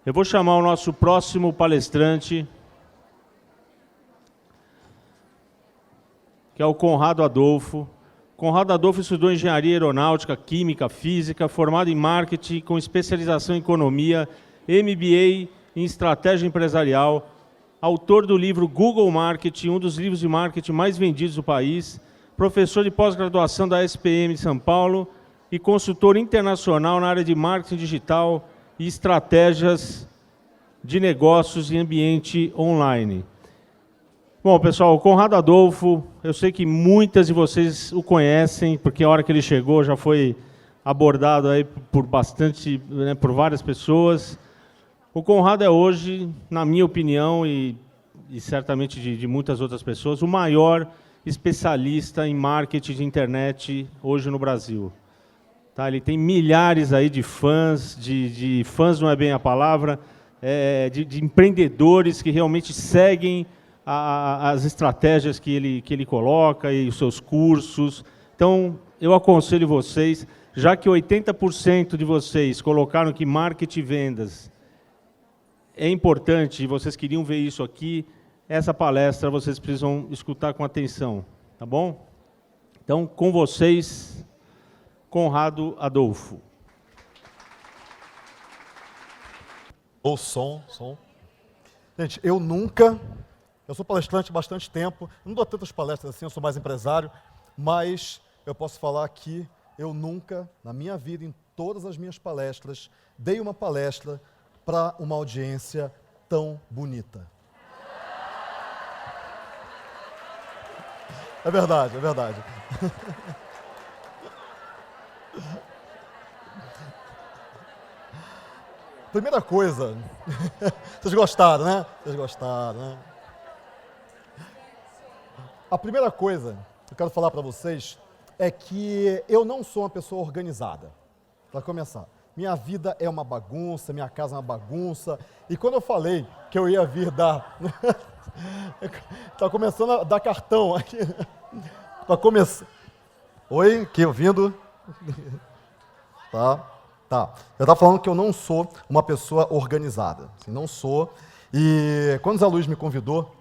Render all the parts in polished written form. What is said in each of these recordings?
Eu vou chamar o nosso próximo palestrante, que é o Conrado Adolfo. Conrado Adolfo estudou engenharia aeronáutica, química, física, formado em marketing, com especialização em economia, MBA em estratégia empresarial, autor do livro Google Marketing, um dos livros de marketing mais vendidos do país, professor de pós-graduação da SPM de São Paulo e consultor internacional na área de marketing digital e estratégias de negócios em ambiente online. Bom, pessoal, o Conrado Adolfo, eu sei que muitas de vocês o conhecem, porque a hora que ele chegou já foi abordado aí por por várias pessoas. O Conrado é hoje, na minha opinião, e certamente de muitas outras pessoas, o maior especialista em marketing de internet hoje no Brasil. Tá? Ele tem milhares aí de fãs, de fãs não é bem a palavra, de empreendedores que realmente seguem as estratégias que ele coloca e os seus cursos. Então, eu aconselho vocês, já que 80% de vocês colocaram que marketing e vendas é importante e vocês queriam ver isso aqui, essa palestra vocês precisam escutar com atenção, tá bom? Então, com vocês, Conrado Adolfo. O som. Gente, eu sou palestrante há bastante tempo, não dou tantas palestras assim, eu sou mais empresário, mas eu posso falar que eu nunca, na minha vida, em todas as minhas palestras, dei uma palestra para uma audiência tão bonita. É verdade. Primeira coisa, vocês gostaram, né? A primeira coisa que eu quero falar para vocês é que eu não sou uma pessoa organizada. Para começar, minha vida é uma bagunça, minha casa é uma bagunça. E quando eu falei que eu ia vir dar... Está começando a dar cartão aqui. Para começar... Oi, aqui ouvindo? Tá. Eu estava falando que eu não sou uma pessoa organizada. Assim, não sou. E quando o Zé Luiz me convidou,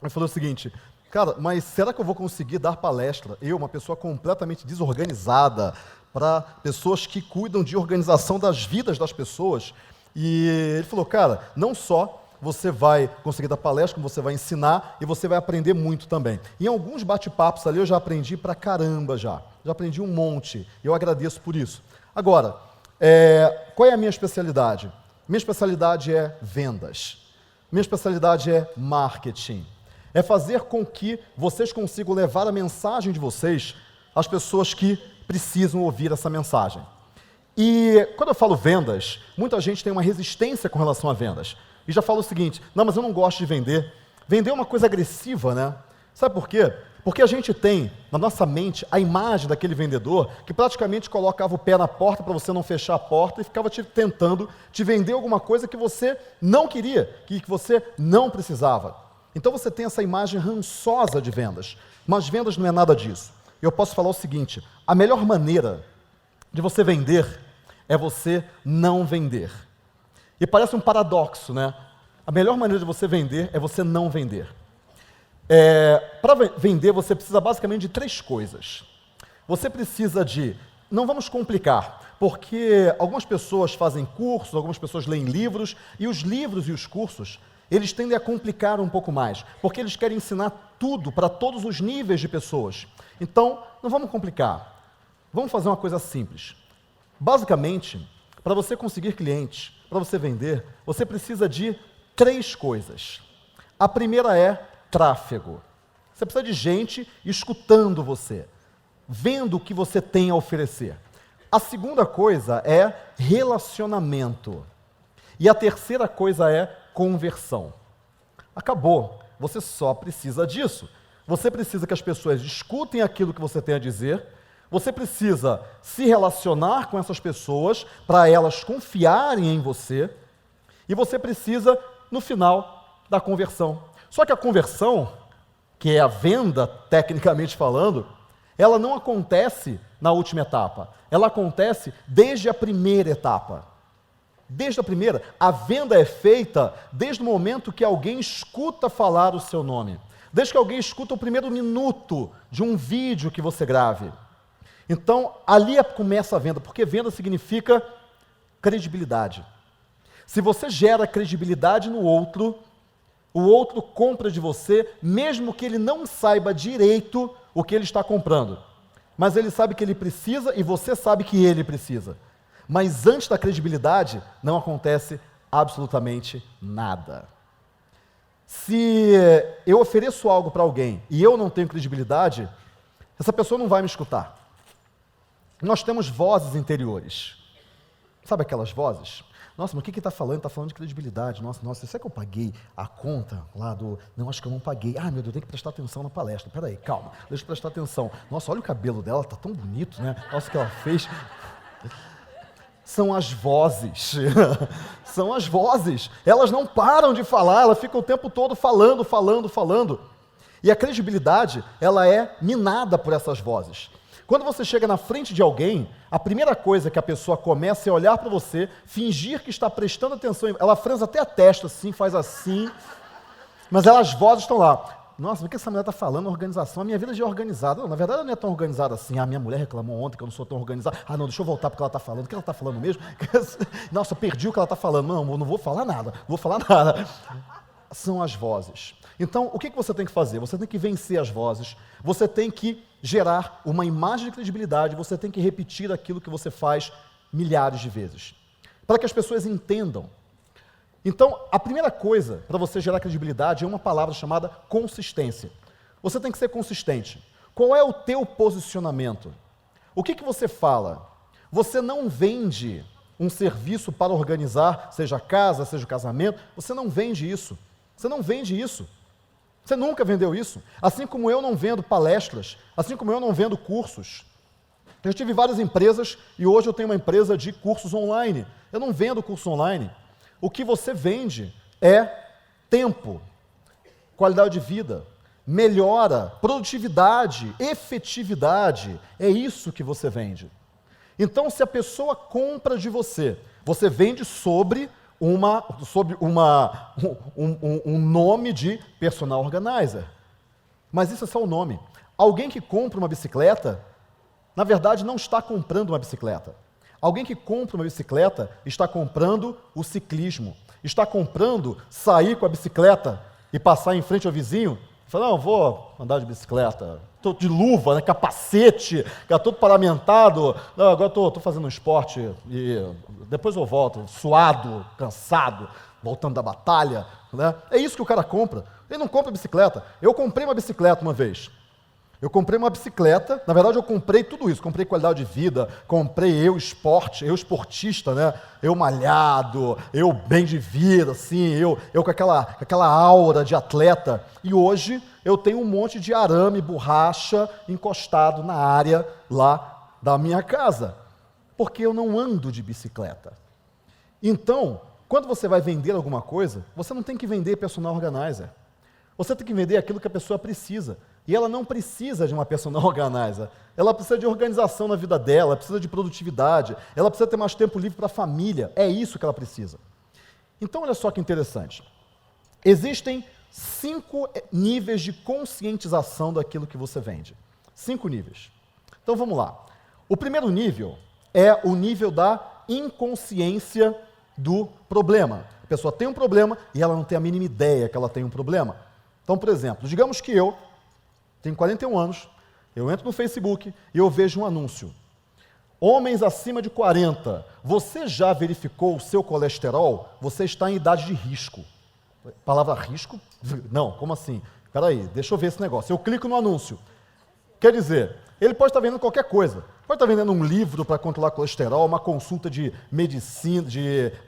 ele falou o seguinte: cara, mas será que eu vou conseguir dar palestra? Eu, uma pessoa completamente desorganizada, para pessoas que cuidam de organização das vidas das pessoas. E ele falou, cara, não só você vai conseguir dar palestra, como você vai ensinar e você vai aprender muito também. Em alguns bate-papos ali eu já aprendi pra caramba já aprendi um monte, e eu agradeço por isso. Agora, qual é a minha especialidade? Minha especialidade é vendas. Minha especialidade é marketing. É fazer com que vocês consigam levar a mensagem de vocês às pessoas que precisam ouvir essa mensagem. E quando eu falo vendas, muita gente tem uma resistência com relação a vendas. E já fala o seguinte, não, mas eu não gosto de vender. Vender é uma coisa agressiva, né? Sabe por quê? Porque a gente tem na nossa mente a imagem daquele vendedor que praticamente colocava o pé na porta para você não fechar a porta e ficava tentando te vender alguma coisa que você não queria, que você não precisava. Então você tem essa imagem rançosa de vendas, mas vendas não é nada disso. Eu posso falar o seguinte, a melhor maneira de você vender é você não vender. E parece um paradoxo, né? A melhor maneira de você vender é você não vender. Para vender, você precisa basicamente de 3 coisas. Você precisa de... Não vamos complicar, porque algumas pessoas fazem cursos, algumas pessoas leem livros, e os livros e os cursos, eles tendem a complicar um pouco mais, porque eles querem ensinar tudo para todos os níveis de pessoas. Então, não vamos complicar. Vamos fazer uma coisa simples. Basicamente, para você conseguir clientes, para você vender, você precisa de 3 coisas. A primeira é tráfego. Você precisa de gente escutando você, vendo o que você tem a oferecer. A segunda coisa é relacionamento. E a terceira coisa é conversão. Acabou. Você só precisa disso. Você precisa que as pessoas escutem aquilo que você tem a dizer. Você precisa se relacionar com essas pessoas para elas confiarem em você. E você precisa, no final, da conversão. Só que a conversão, que é a venda, tecnicamente falando, ela não acontece na última etapa. Ela acontece desde a primeira etapa. Desde a primeira, a venda é feita desde o momento que alguém escuta falar o seu nome. Desde que alguém escuta o primeiro minuto de um vídeo que você grave. Então, ali começa a venda, porque venda significa credibilidade. Se você gera credibilidade no outro, o outro compra de você, mesmo que ele não saiba direito o que ele está comprando. Mas ele sabe que ele precisa e você sabe que ele precisa. Mas antes da credibilidade, não acontece absolutamente nada. Se eu ofereço algo para alguém e eu não tenho credibilidade, essa pessoa não vai me escutar. Nós temos vozes interiores. Sabe aquelas vozes? Nossa, mas o que ele está falando? Está falando de credibilidade. Nossa, será que eu paguei a conta lá do... Não, acho que eu não paguei. Ah, meu Deus, eu tenho que prestar atenção na palestra. Peraí, calma, deixa eu prestar atenção. Nossa, olha o cabelo dela, está tão bonito, né? Nossa, o que ela fez... São as vozes, são as vozes, elas não param de falar, elas ficam o tempo todo falando. E a credibilidade, ela é minada por essas vozes. Quando você chega na frente de alguém, a primeira coisa que a pessoa começa é olhar para você, fingir que está prestando atenção, ela franza até a testa assim, faz assim, mas as vozes estão lá. Nossa, o que essa mulher está falando? Organização, a minha vida já é organizada. Não, na verdade, ela não é tão organizada assim. Ah, minha mulher reclamou ontem que eu não sou tão organizada. Ah, não, deixa eu voltar porque ela está falando. O que ela está falando mesmo? Nossa, eu perdi o que ela está falando. Não, eu não vou falar nada. São as vozes. Então, o que você tem que fazer? Você tem que vencer as vozes. Você tem que gerar uma imagem de credibilidade. Você tem que repetir aquilo que você faz milhares de vezes. Para que as pessoas entendam. Então, a primeira coisa para você gerar credibilidade é uma palavra chamada consistência. Você tem que ser consistente. Qual é o teu posicionamento? O que você fala? Você não vende um serviço para organizar, seja a casa, seja o casamento, você não vende isso. Você não vende isso. Você nunca vendeu isso. Assim como eu não vendo palestras, assim como eu não vendo cursos. Eu tive várias empresas e hoje eu tenho uma empresa de cursos online. Eu não vendo curso online. O que você vende é tempo, qualidade de vida, melhora, produtividade, efetividade. É isso que você vende. Então, se a pessoa compra de você, você vende sobre um nome de personal organizer. Mas isso é só o nome. Alguém que compra uma bicicleta, na verdade, não está comprando uma bicicleta. Alguém que compra uma bicicleta está comprando o ciclismo, está comprando sair com a bicicleta e passar em frente ao vizinho, falar, não, vou andar de bicicleta, estou de luva, né, capacete, já todo paramentado, não, agora estou fazendo um esporte e depois eu volto, suado, cansado, voltando da batalha. Né? É isso que o cara compra. Ele não compra bicicleta. Eu comprei uma bicicleta uma vez. Eu comprei uma bicicleta, na verdade eu comprei tudo isso, comprei qualidade de vida, comprei eu esportista, né? Eu malhado, eu bem de vida, assim, eu com aquela aura de atleta. E hoje eu tenho um monte de arame, borracha encostado na área lá da minha casa, porque eu não ando de bicicleta. Então, quando você vai vender alguma coisa, você não tem que vender personal organizer. Você tem que vender aquilo que a pessoa precisa. E ela não precisa de uma personal organizer. Ela precisa de organização na vida dela, ela precisa de produtividade, ela precisa ter mais tempo livre para a família. É isso que ela precisa. Então, olha só que interessante. Existem 5 níveis de conscientização daquilo que você vende. 5 níveis. Então, vamos lá. O primeiro nível é o nível da inconsciência do problema. A pessoa tem um problema e ela não tem a mínima ideia que ela tem um problema. Então, por exemplo, digamos que eu tenho 41 anos, eu entro no Facebook e eu vejo um anúncio. Homens acima de 40, você já verificou o seu colesterol? Você está em idade de risco. Palavra risco? Não, como assim? Espera aí, deixa eu ver esse negócio. Eu clico no anúncio. Quer dizer, ele pode estar vendendo qualquer coisa. Pode estar vendendo um livro para controlar colesterol, uma consulta de medicina,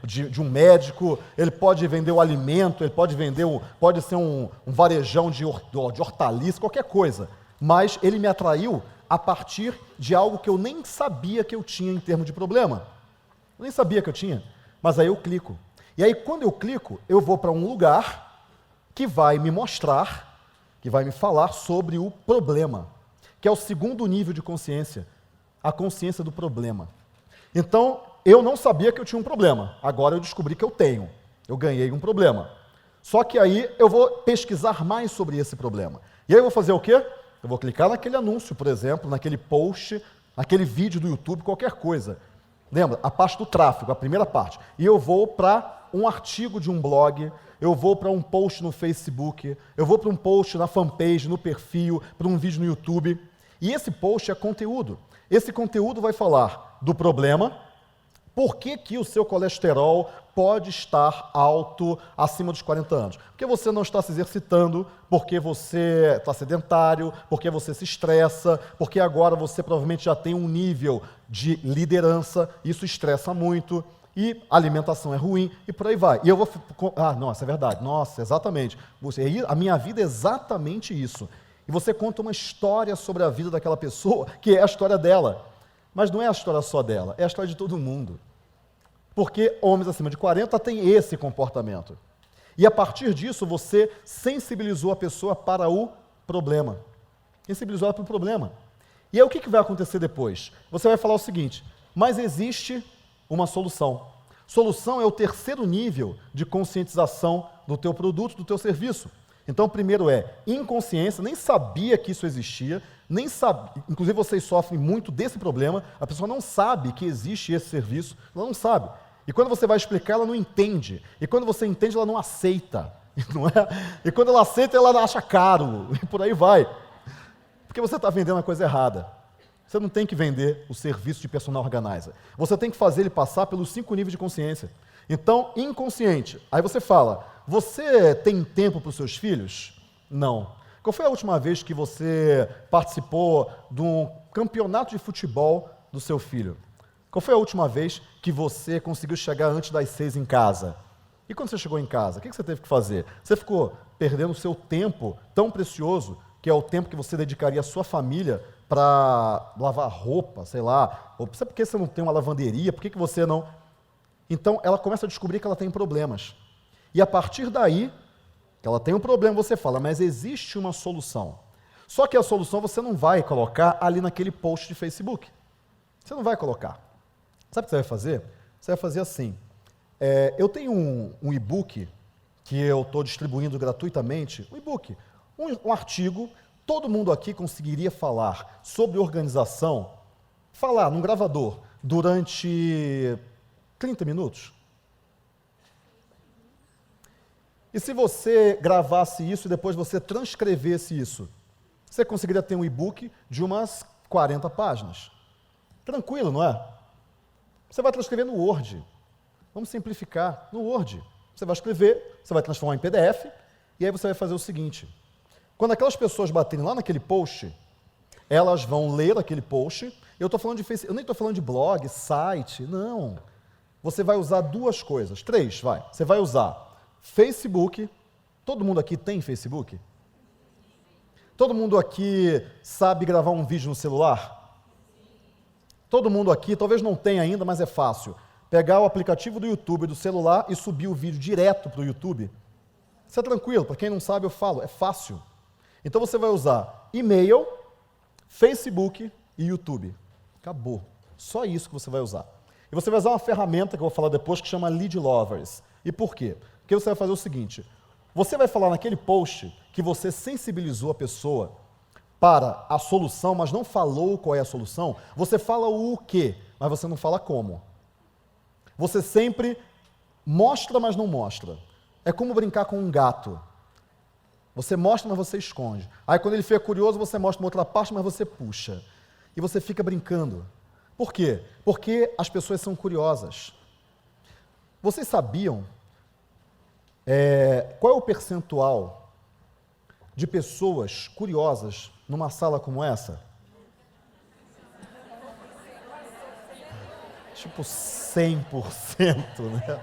de um médico, ele pode vender o alimento, ele pode vender, pode ser um varejão de hortaliça, qualquer coisa. Mas ele me atraiu a partir de algo que eu nem sabia que eu tinha em termos de problema. Eu nem sabia que eu tinha, mas aí eu clico. E aí quando eu clico, eu vou para um lugar que vai me mostrar, que vai me falar sobre o problema, que é o segundo nível de consciência. A consciência do problema. Então, eu não sabia que eu tinha um problema. Agora eu descobri que eu tenho. Eu ganhei um problema. Só que aí eu vou pesquisar mais sobre esse problema. E aí eu vou fazer o quê? Eu vou clicar naquele anúncio, por exemplo, naquele post, naquele vídeo do YouTube, qualquer coisa. Lembra? A parte do tráfego, a primeira parte. E eu vou para um artigo de um blog, eu vou para um post no Facebook, eu vou para um post na fanpage, no perfil, para um vídeo no YouTube. E esse post é conteúdo. Esse conteúdo vai falar do problema, por que o seu colesterol pode estar alto acima dos 40 anos. Porque você não está se exercitando, porque você está sedentário, porque você se estressa, porque agora você provavelmente já tem um nível de liderança, isso estressa muito, e a alimentação é ruim, e por aí vai. E eu vou... nossa, é verdade. Nossa, exatamente. A minha vida é exatamente isso. E você conta uma história sobre a vida daquela pessoa, que é a história dela. Mas não é a história só dela, é a história de todo mundo. Porque homens acima de 40 têm esse comportamento. E a partir disso, você sensibilizou a pessoa para o problema. Sensibilizou ela para o problema. E aí o que vai acontecer depois? Você vai falar o seguinte, mas existe uma solução. Solução é o terceiro nível de conscientização do teu produto, do teu serviço. Então, o primeiro é inconsciência, nem sabia que isso existia, nem sabe, inclusive vocês sofrem muito desse problema, a pessoa não sabe que existe esse serviço, ela não sabe. E quando você vai explicar, ela não entende. E quando você entende, ela não aceita. Não é? E quando ela aceita, ela acha caro. E por aí vai. Porque você está vendendo a coisa errada. Você não tem que vender o serviço de personal organizer. Você tem que fazer ele passar pelos 5 níveis de consciência. Então, inconsciente. Aí você fala, você tem tempo para os seus filhos? Não. Qual foi a última vez que você participou de um campeonato de futebol do seu filho? Qual foi a última vez que você conseguiu chegar antes das 6 em casa? E quando você chegou em casa, o que você teve que fazer? Você ficou perdendo o seu tempo tão precioso, que é o tempo que você dedicaria à sua família para lavar roupa, sei lá. Ou sabe por que você não tem uma lavanderia? Por que você não... Então, ela começa a descobrir que ela tem problemas. E a partir daí, que ela tem um problema, você fala, mas existe uma solução. Só que a solução você não vai colocar ali naquele post de Facebook. Você não vai colocar. Sabe o que você vai fazer? Você vai fazer assim. Eu tenho um e-book que eu estou distribuindo gratuitamente, um e-book, um artigo, todo mundo aqui conseguiria falar sobre organização, falar num gravador durante 30 minutos. E se você gravasse isso e depois você transcrevesse isso, você conseguiria ter um e-book de umas 40 páginas. Tranquilo, não é? Você vai transcrever no Word. Vamos simplificar. No Word. Você vai escrever, você vai transformar em PDF, e aí você vai fazer o seguinte. Quando aquelas pessoas baterem lá naquele post, elas vão ler aquele post. Eu nem estou falando de blog, site, não. Você vai usar 2 coisas, 3, vai. Você vai usar Facebook. Todo mundo aqui tem Facebook? Todo mundo aqui sabe gravar um vídeo no celular? Todo mundo aqui, talvez não tenha ainda, mas é fácil. Pegar o aplicativo do YouTube do celular e subir o vídeo direto para o YouTube. Isso é tranquilo, para quem não sabe eu falo, é fácil. Então você vai usar e-mail, Facebook e YouTube. Acabou. Só isso que você vai usar. E você vai usar uma ferramenta que eu vou falar depois que chama Lead Lovers. E por quê? Porque você vai fazer o seguinte, você vai falar naquele post que você sensibilizou a pessoa para a solução, mas não falou qual é a solução, você fala o quê, mas você não fala como. Você sempre mostra, mas não mostra. É como brincar com um gato. Você mostra, mas você esconde. Aí quando ele fica curioso, você mostra uma outra parte, mas você puxa. E você fica brincando. Por quê? Porque as pessoas são curiosas. Vocês sabiam qual é o percentual de pessoas curiosas numa sala como essa? Tipo 100%, né?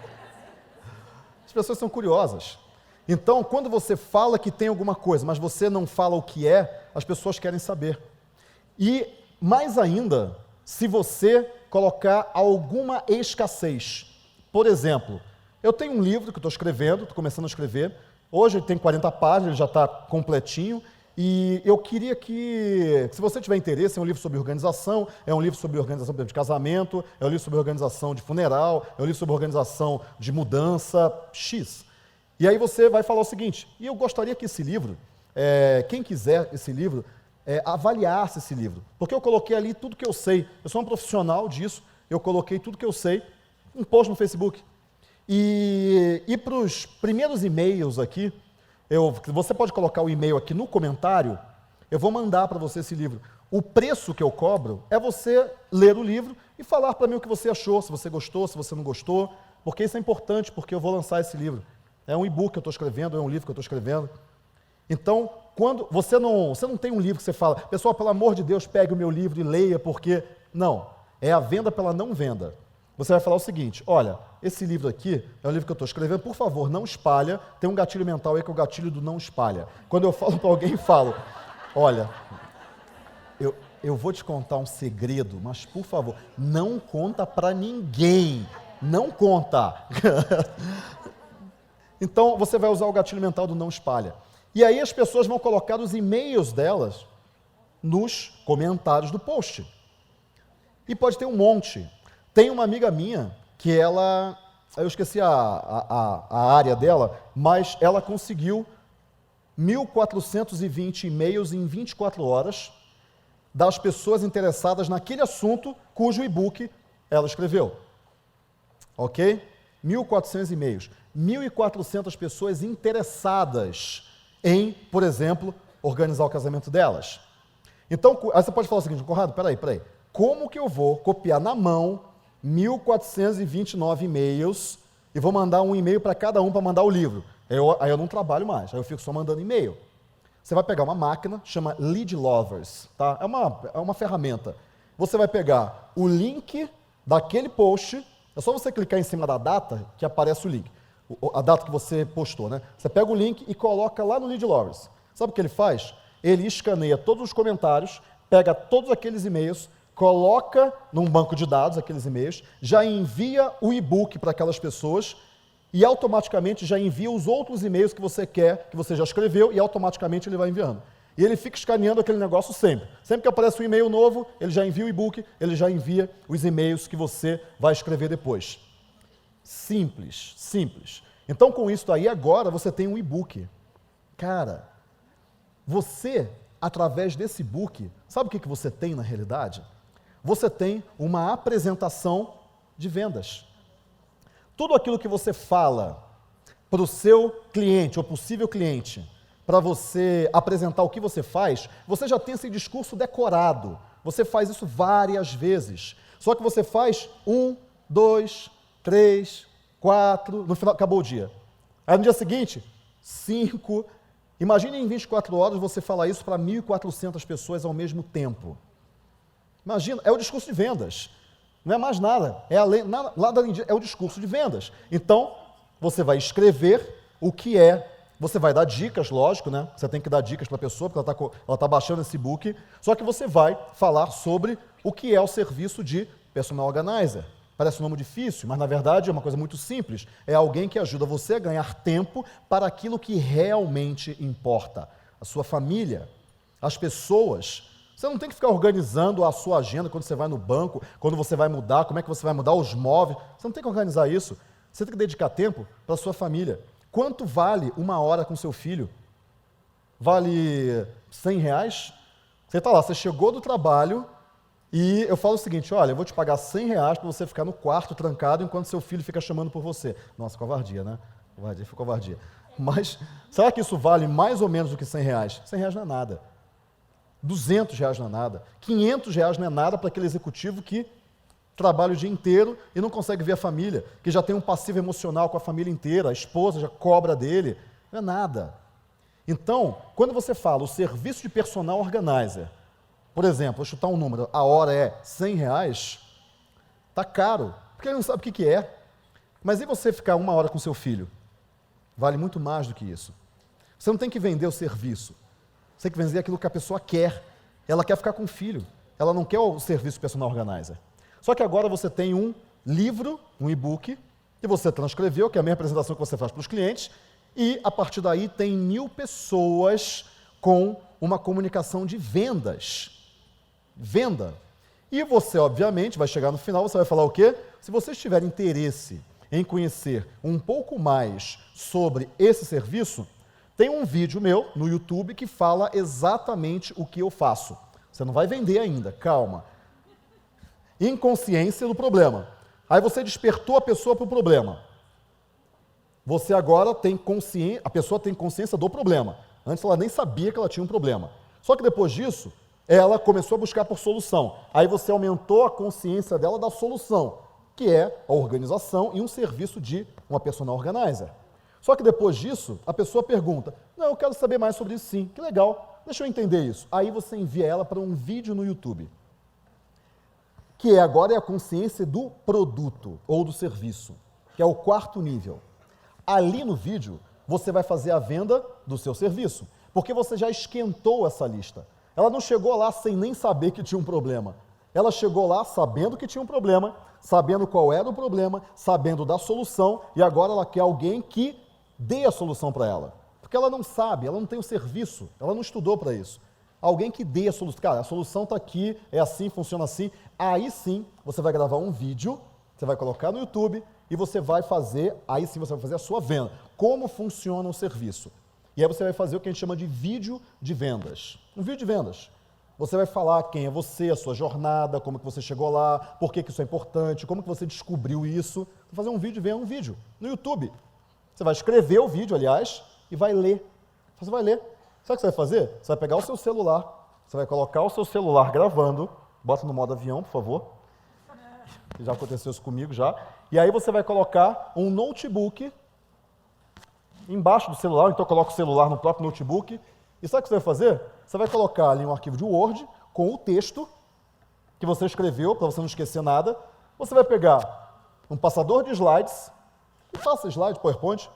As pessoas são curiosas. Então, quando você fala que tem alguma coisa, mas você não fala o que é, as pessoas querem saber. E, mais ainda, se você colocar alguma escassez. Por exemplo, eu tenho um livro que estou escrevendo, estou começando a escrever, hoje ele tem 40 páginas, ele já está completinho, E eu queria que, se você tiver interesse, é um livro sobre organização, é um livro sobre organização de casamento, é um livro sobre organização de funeral, é um livro sobre organização de mudança, X. E aí você vai falar o seguinte, e eu gostaria que esse livro, quem quiser esse livro, avaliasse esse livro. Porque eu coloquei ali tudo que eu sei, eu sou um profissional disso, eu coloquei tudo que eu sei, um post no Facebook. E para os primeiros e-mails aqui, você pode colocar o e-mail aqui no comentário, eu vou mandar para você esse livro. O preço que eu cobro é você ler o livro e falar para mim o que você achou, se você gostou, se você não gostou, porque isso é importante, porque eu vou lançar esse livro. É um e-book que eu estou escrevendo, é um livro que eu estou escrevendo. Então, quando você não tem um livro que você fala, pessoal, pelo amor de Deus, pegue o meu livro e leia, porque... Não, é a venda pela não venda. Você vai falar o seguinte, olha, esse livro aqui é um livro que eu estou escrevendo, por favor, não espalha, tem um gatilho mental aí que é o gatilho do não espalha. Quando eu falo para alguém, falo, olha, eu vou te contar um segredo, mas por favor, não conta para ninguém, não conta. Então, você vai usar o gatilho mental do não espalha. E aí as pessoas vão colocar os e-mails delas nos comentários do post. E pode ter um monte. Tem uma amiga minha que ela, eu esqueci a área dela, mas ela conseguiu 1.420 e-mails em 24 horas das pessoas interessadas naquele assunto cujo e-book ela escreveu. Ok? 1.400 e-mails. 1.400 pessoas interessadas em, por exemplo, organizar o casamento delas. Então, aí você pode falar o seguinte, Conrado, peraí, como que eu vou copiar na mão 1.429 e-mails e vou mandar um e-mail para cada um para mandar o livro? Aí eu não trabalho mais, aí eu fico só mandando e-mail. Você vai pegar uma máquina, chama Lead Lovers, tá? É uma ferramenta. Você vai pegar o link daquele post, é só você clicar em cima da data que aparece o link. A data que você postou, né? Você pega o link e coloca lá no Lead Lovers. Sabe o que ele faz? Ele escaneia todos os comentários, pega todos aqueles e-mails, coloca num banco de dados aqueles e-mails, já envia o e-book para aquelas pessoas e automaticamente já envia os outros e-mails que você quer, que você já escreveu, e automaticamente ele vai enviando. E ele fica escaneando aquele negócio sempre. Sempre que aparece um e-mail novo, ele já envia o e-book, ele já envia os e-mails que você vai escrever depois. Simples, simples. Então, com isso aí, agora você tem um e-book. Cara, você, através desse e-book, sabe o que você tem na realidade? Você tem uma apresentação de vendas. Tudo aquilo que você fala para o seu cliente ou possível cliente, para você apresentar o que você faz, você já tem esse discurso decorado. Você faz isso várias vezes. Só que você faz 1, 2, 3, 4, no final acabou o dia. Aí no dia seguinte, 5. Imagine em 24 horas você falar isso para 1.400 pessoas ao mesmo tempo. Imagina, é o discurso de vendas. Não é mais nada. É o discurso de vendas. Então, você vai escrever o que é. Você vai dar dicas, lógico, né? Você tem que dar dicas para a pessoa, porque ela está baixando esse book. Só que você vai falar sobre o que é o serviço de personal organizer. Parece um nome difícil, mas na verdade é uma coisa muito simples. É alguém que ajuda você a ganhar tempo para aquilo que realmente importa. A sua família, as pessoas. Você não tem que ficar organizando a sua agenda quando você vai no banco, quando você vai mudar, como é que você vai mudar os móveis. Você não tem que organizar isso. Você tem que dedicar tempo para a sua família. Quanto vale 1 hora com seu filho? Vale R$100? Você está lá, você chegou do trabalho e eu falo o seguinte, olha, eu vou te pagar R$100 para você ficar no quarto trancado enquanto seu filho fica chamando por você. Nossa, covardia, né? Covardia, foi covardia. Mas será que isso vale mais ou menos do que R$100? R$100 não é nada. R$200 não é nada. R$500 não é nada para aquele executivo que trabalha o dia inteiro e não consegue ver a família, que já tem um passivo emocional com a família inteira, a esposa já cobra dele. Não é nada. Então, quando você fala o serviço de personal organizer, por exemplo, vou chutar um número, a hora é R$100, está caro, porque ele não sabe o que é. Mas e você ficar 1 hora com seu filho? Vale muito mais do que isso. Você não tem que vender o serviço. Você tem que vender aquilo que a pessoa quer. Ela quer ficar com o filho. Ela não quer o serviço personal organizer. Só que agora você tem um livro, um e-book, que você transcreveu, que é a mesma apresentação que você faz para os clientes, e a partir daí tem 1.000 pessoas com uma comunicação de vendas. Venda. E você, obviamente, vai chegar no final, você vai falar o quê? Se você tiver interesse em conhecer um pouco mais sobre esse serviço, tem um vídeo meu no YouTube que fala exatamente o que eu faço. Você não vai vender ainda, calma. Inconsciência do problema. Aí você despertou a pessoa para o problema. Você agora tem consciência, a pessoa tem consciência do problema. Antes ela nem sabia que ela tinha um problema. Só que depois disso, ela começou a buscar por solução. Aí você aumentou a consciência dela da solução, que é a organização e um serviço de uma personal organizer. Só que depois disso, a pessoa pergunta, não, eu quero saber mais sobre isso sim, que legal, deixa eu entender isso. Aí você envia ela para um vídeo no YouTube, que agora é a consciência do produto ou do serviço, que é o quarto nível. Ali no vídeo, você vai fazer a venda do seu serviço, porque você já esquentou essa lista. Ela não chegou lá sem nem saber que tinha um problema. Ela chegou lá sabendo que tinha um problema, sabendo qual era o problema, sabendo da solução, e agora ela quer alguém que dê a solução para ela. Porque ela não sabe, ela não tem o serviço, ela não estudou para isso. Alguém que dê a solução. Cara, a solução está aqui, é assim, funciona assim. Aí sim, você vai gravar um vídeo, você vai colocar no YouTube e você vai fazer, aí sim você vai fazer a sua venda. Como funciona o serviço. E aí você vai fazer o que a gente chama de vídeo de vendas. Um vídeo de vendas. Você vai falar quem é você, a sua jornada, como que você chegou lá, por que isso é importante, como que você descobriu isso. Vai fazer um vídeo, vem um vídeo no YouTube. Você vai escrever o vídeo, aliás, e vai ler. Você vai ler. Sabe o que você vai fazer? Você vai pegar o seu celular, você vai colocar o seu celular gravando, bota no modo avião, por favor. Já aconteceu isso comigo já. E aí você vai colocar um notebook embaixo do celular, então coloca o celular no próprio notebook. E sabe o que você vai fazer? Você vai colocar ali um arquivo de Word com o texto que você escreveu, para você não esquecer nada. Você vai pegar um passador de slides, e faça slide, PowerPoint.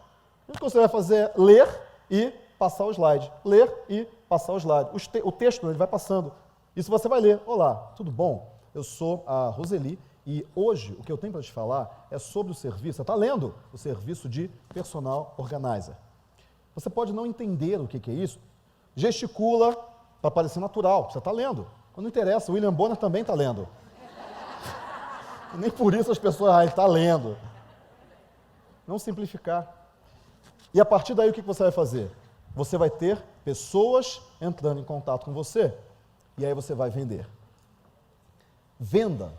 E o que você vai fazer é ler e passar o slide. Ler e passar o slide. O texto ele vai passando. Isso você vai ler. Olá, tudo bom? Eu sou a Roseli e hoje o que eu tenho para te falar é sobre o serviço. Você está lendo o serviço de personal organizer. Você pode não entender o que é isso. Gesticula para parecer natural. Você está lendo. Não interessa, o William Bonner também está lendo. Nem por isso as pessoas, ele está lendo. Não simplificar. E a partir daí o que você vai fazer? Você vai ter pessoas entrando em contato com você e aí você vai vender. Venda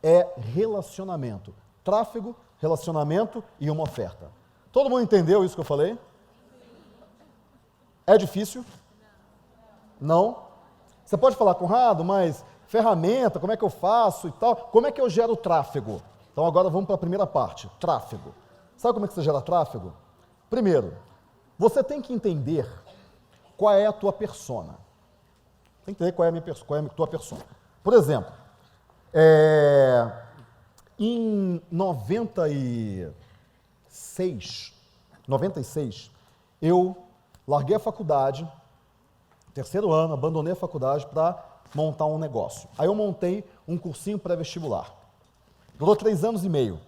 é relacionamento. Tráfego, relacionamento e uma oferta. Todo mundo entendeu isso que eu falei? É difícil? Não? Você pode falar, Conrado, mas ferramenta, como é que eu faço e tal? Como é que eu gero tráfego? Então agora vamos para a primeira parte, tráfego. Sabe como é que você gera tráfego? Primeiro, você tem que entender qual é a tua persona. Tem que entender qual é a tua persona. Por exemplo, em 96, eu larguei a faculdade, terceiro ano, abandonei a faculdade para montar um negócio. Aí eu montei um cursinho pré-vestibular. Durou 3 anos e meio.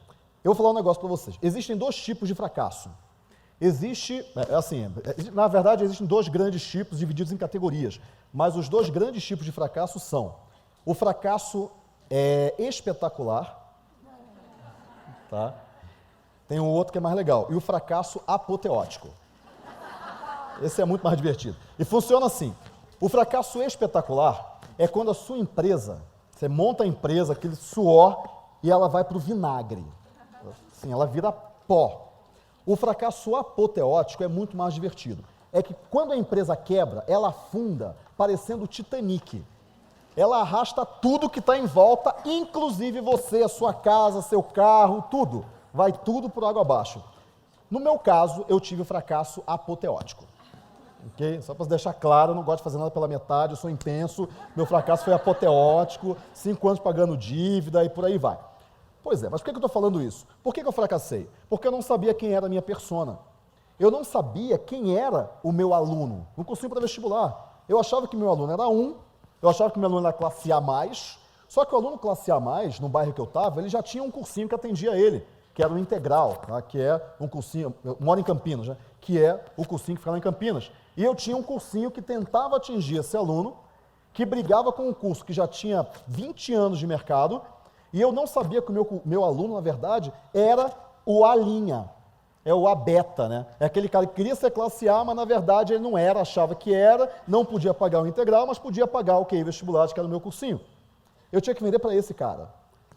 Eu vou falar um negócio para vocês. Existem 2 tipos de fracasso. Na verdade, existem 2 grandes tipos divididos em categorias, mas os 2 grandes tipos de fracasso são o fracasso espetacular, tá? Tem um outro que é mais legal, e o fracasso apoteótico. Esse é muito mais divertido. E funciona assim, o fracasso espetacular é quando a sua empresa, você monta a empresa, aquele suor, e ela vai para o vinagre. Assim, ela vira pó. O fracasso apoteótico é muito mais divertido. É que quando a empresa quebra, ela afunda, parecendo o Titanic. Ela arrasta tudo que está em volta, inclusive você, a sua casa, seu carro, tudo. Vai tudo por água abaixo. No meu caso, eu tive o fracasso apoteótico. Okay? Só para deixar claro, eu não gosto de fazer nada pela metade, eu sou intenso, meu fracasso foi apoteótico, 5 anos pagando dívida e por aí vai. Pois é, mas por que eu estou falando isso? Por que eu fracassei? Porque eu não sabia quem era a minha persona. Eu não sabia quem era o meu aluno. No cursinho para vestibular. Eu achava que meu aluno era eu achava que meu aluno era classe A+, só que o aluno classe A+, no bairro que eu estava, ele já tinha um cursinho que atendia ele. que era o Integral, tá? Que é um cursinho, eu moro em Campinas, né? Que é o cursinho que fica lá em Campinas. E eu tinha um cursinho que tentava atingir esse aluno, que brigava com um curso que já tinha 20 anos de mercado, e eu não sabia que o meu aluno, na verdade, era o A linha, é o A beta, né? É aquele cara que queria ser classe A, mas na verdade ele não era, achava que era, não podia pagar o integral, mas podia pagar o QI vestibular, que era o meu cursinho. Eu tinha que vender para esse cara.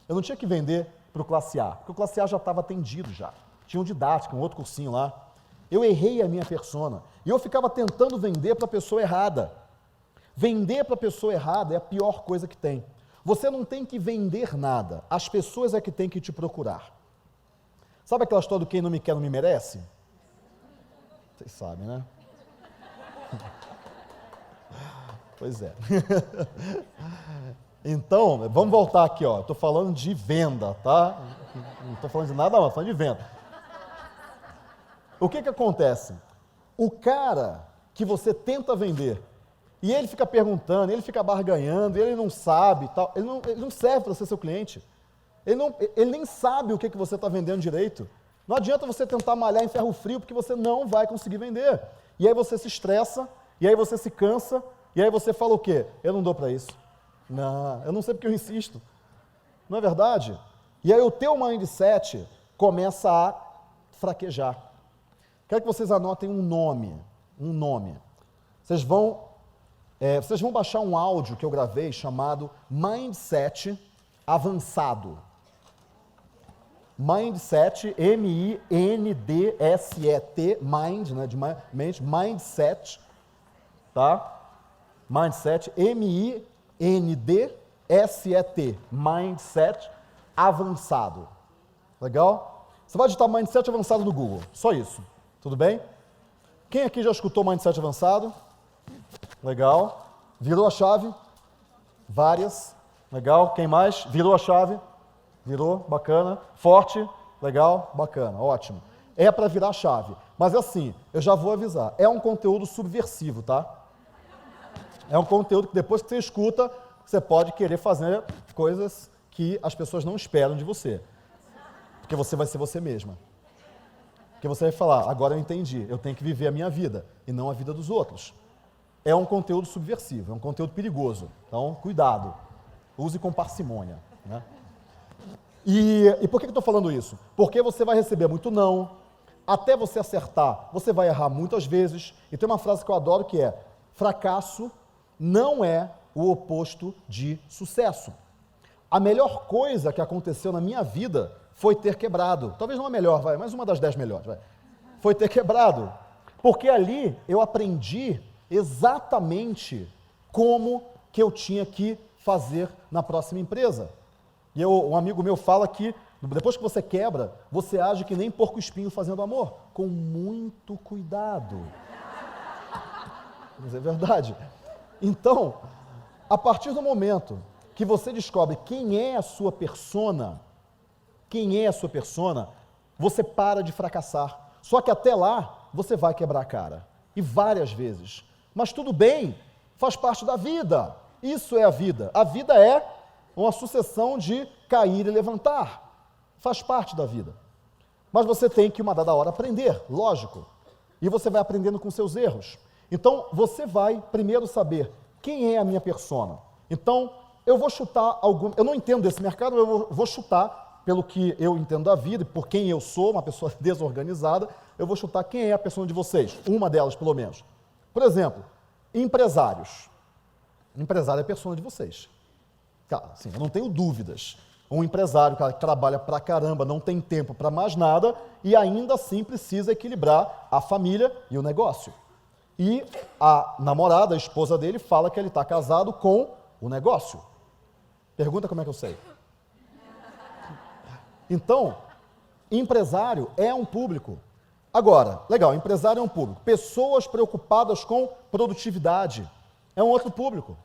Eu não tinha que vender para o classe A, porque o classe A já estava atendido já. Tinha um didático, um outro cursinho lá. Eu errei a minha persona. E eu ficava tentando vender para a pessoa errada. Vender para a pessoa errada é a pior coisa que tem. Você não tem que vender nada. As pessoas é que têm que te procurar. Sabe aquela história do quem não me quer não me merece? Vocês sabem, né? Pois é. Então, vamos voltar aqui, ó. Estou falando de venda, tá? Não estou falando de nada, não, estou falando de venda. O que acontece? O cara que você tenta vender, e ele fica perguntando, ele fica barganhando, ele não sabe, tal, ele não serve para ser seu cliente. Ele nem sabe o que você está vendendo direito. Não adianta você tentar malhar em ferro frio, porque você não vai conseguir vender. E aí você se estressa, e aí você se cansa, e aí você fala o quê? Eu não dou para isso. Não, eu não sei porque eu insisto. Não é verdade? E aí o teu mindset começa a fraquejar. Quero que vocês anotem um nome. Vocês vão baixar um áudio que eu gravei chamado Mindset Avançado. Mindset, M-I-N-D-S-E-T, mind, né, de mente, mindset, tá? Mindset, M-I-N-D-S-E-T, mindset avançado. Legal? Você vai digitar mindset avançado no Google, só isso. Tudo bem? Quem aqui já escutou mindset avançado? Legal. Virou a chave? Várias. Legal. Quem mais? Virou a chave? Virou, bacana. Forte, legal, bacana, ótimo. É para virar a chave. Mas assim, eu já vou avisar, é um conteúdo subversivo, tá? É um conteúdo que depois que você escuta, você pode querer fazer coisas que as pessoas não esperam de você. Porque você vai ser você mesma. Porque você vai falar, agora eu entendi, eu tenho que viver a minha vida e não a vida dos outros. É um conteúdo subversivo, é um conteúdo perigoso. Então, cuidado, use com parcimônia, né? E por que eu estou falando isso? Porque você vai receber muito não, até você acertar, você vai errar muitas vezes. E tem uma frase que eu adoro que é, fracasso não é o oposto de sucesso. A melhor coisa que aconteceu na minha vida foi ter quebrado. Talvez não a melhor, mas uma das 10 melhores. Foi ter quebrado. Porque ali eu aprendi exatamente como que eu tinha que fazer na próxima empresa. E um amigo meu fala que depois que você quebra, você age que nem porco-espinho fazendo amor, com muito cuidado. Mas é verdade. Então, a partir do momento que você descobre quem é a sua persona, você para de fracassar. Só que até lá, você vai quebrar a cara. E várias vezes. Mas tudo bem, faz parte da vida. Isso é a vida. A vida é uma sucessão de cair e levantar. Faz parte da vida. Mas você tem que, uma dada hora, aprender, lógico. E você vai aprendendo com seus erros. Então, você vai primeiro saber quem é a minha persona. Então, eu vou chutar algum... Eu não entendo desse mercado, eu vou chutar pelo que eu entendo da vida, por quem eu sou, uma pessoa desorganizada, eu vou chutar quem é a persona de vocês. Uma delas, pelo menos. Por exemplo, empresários. Empresário é a persona de vocês. Cara, assim, eu não tenho dúvidas. Um empresário, cara, que trabalha pra caramba, não tem tempo para mais nada e ainda assim precisa equilibrar a família e o negócio. E a namorada, a esposa dele, fala que ele está casado com o negócio. Pergunta como é que eu sei. Então, empresário é um público. Agora, legal, empresário é um público. Pessoas preocupadas com produtividade é um outro público.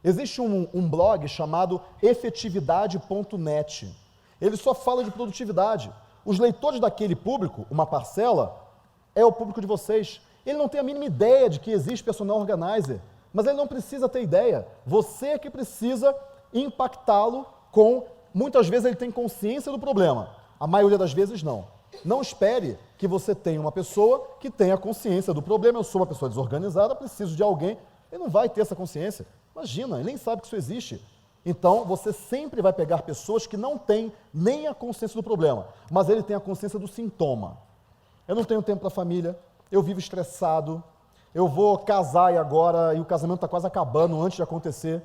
Existe um blog chamado efetividade.net. Ele só fala de produtividade. Os leitores daquele público, uma parcela, é o público de vocês. Ele não tem a mínima ideia de que existe personal organizer, mas ele não precisa ter ideia. Você que precisa impactá-lo com... Muitas vezes ele tem consciência do problema. A maioria das vezes não. Não espere que você tenha uma pessoa que tenha consciência do problema. Eu sou uma pessoa desorganizada, preciso de alguém. Ele não vai ter essa consciência. Imagina, ele nem sabe que isso existe. Então, você sempre vai pegar pessoas que não têm nem a consciência do problema, mas ele tem a consciência do sintoma. Eu não tenho tempo para a família, eu vivo estressado, eu vou casar e agora, e o casamento está quase acabando antes de acontecer,